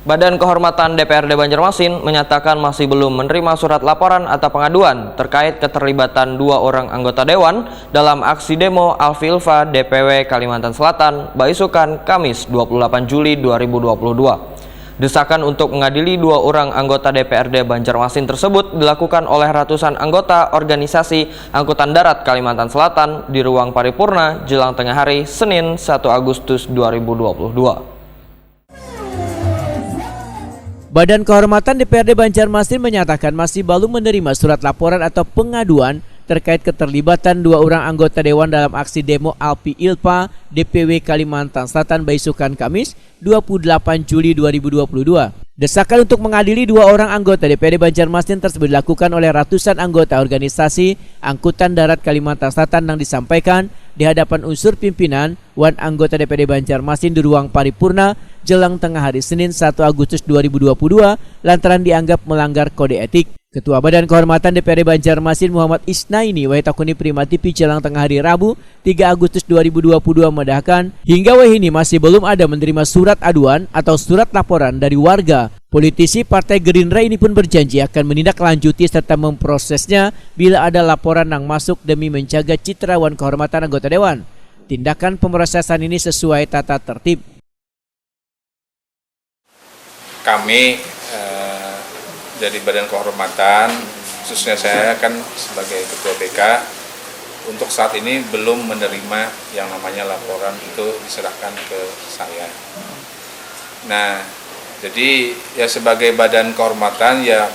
Badan Kehormatan DPRD Banjarmasin menyatakan masih belum menerima surat laporan atau pengaduan terkait keterlibatan 2 orang anggota Dewan dalam aksi demo Alfilfa DPW Kalimantan Selatan, Baisukan, Kamis 28 Juli 2022. Desakan untuk mengadili 2 orang anggota DPRD Banjarmasin tersebut dilakukan oleh ratusan anggota organisasi Angkutan Darat Kalimantan Selatan di ruang paripurna jelang tengah hari Senin 1 Agustus 2022. Badan Kehormatan DPRD Banjarmasin menyatakan masih belum menerima surat laporan atau pengaduan terkait keterlibatan 2 orang anggota Dewan dalam aksi demo Alfilfa DPW Kalimantan Selatan Baisukan Kamis 28 Juli 2022. Desakan untuk mengadili 2 orang anggota DPRD Banjarmasin tersebut dilakukan oleh ratusan anggota organisasi Angkutan Darat Kalimantan Selatan yang disampaikan di hadapan unsur pimpinan wan anggota DPRD Banjarmasin di ruang paripurna jelang tengah hari Senin 1 Agustus 2022 lantaran dianggap melanggar kode etik. Ketua Badan Kehormatan DPRD Banjarmasin Muhammad Isnaini Waitakuni Prima TV jelang tengah hari Rabu 3 Agustus 2022 mendahkan hingga wahini masih belum ada menerima surat aduan atau surat laporan dari warga. Politisi Partai Gerindra ini pun berjanji akan menindaklanjuti serta memprosesnya bila ada laporan yang masuk demi menjaga citra wan kehormatan anggota Dewan. Tindakan pemrosesan ini sesuai tata tertib. Kami dari Badan Kehormatan, khususnya saya kan sebagai Ketua BK, untuk saat ini belum menerima yang namanya laporan itu diserahkan ke saya. Nah, jadi ya sebagai Badan Kehormatan ya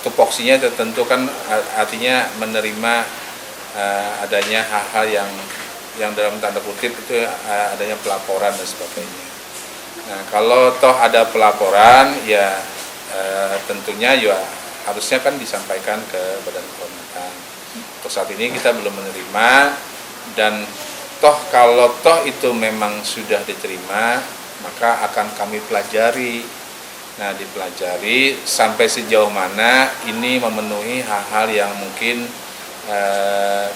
tupoksinya tentu kan artinya menerima adanya hal-hal yang dalam tanda kutip itu adanya pelaporan dan sebagainya. Nah, kalau toh ada pelaporan ya tentunya ya harusnya kan disampaikan ke Badan Kehormatan. Untuk saat ini kita belum menerima dan kalau itu memang sudah diterima maka akan kami pelajari. Nah, dipelajari sampai sejauh mana ini memenuhi hal-hal yang mungkin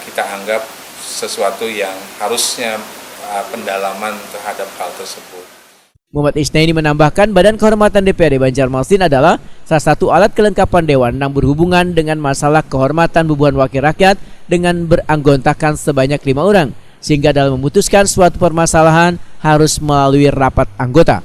kita anggap sesuatu yang harusnya pendalaman terhadap hal tersebut. Muhammad Isnaini menambahkan Badan Kehormatan DPRD Banjarmasin adalah salah satu alat kelengkapan Dewan yang berhubungan dengan masalah kehormatan bebuan wakil rakyat dengan beranggotakan sebanyak 5 orang, sehingga dalam memutuskan suatu permasalahan harus melalui rapat anggota.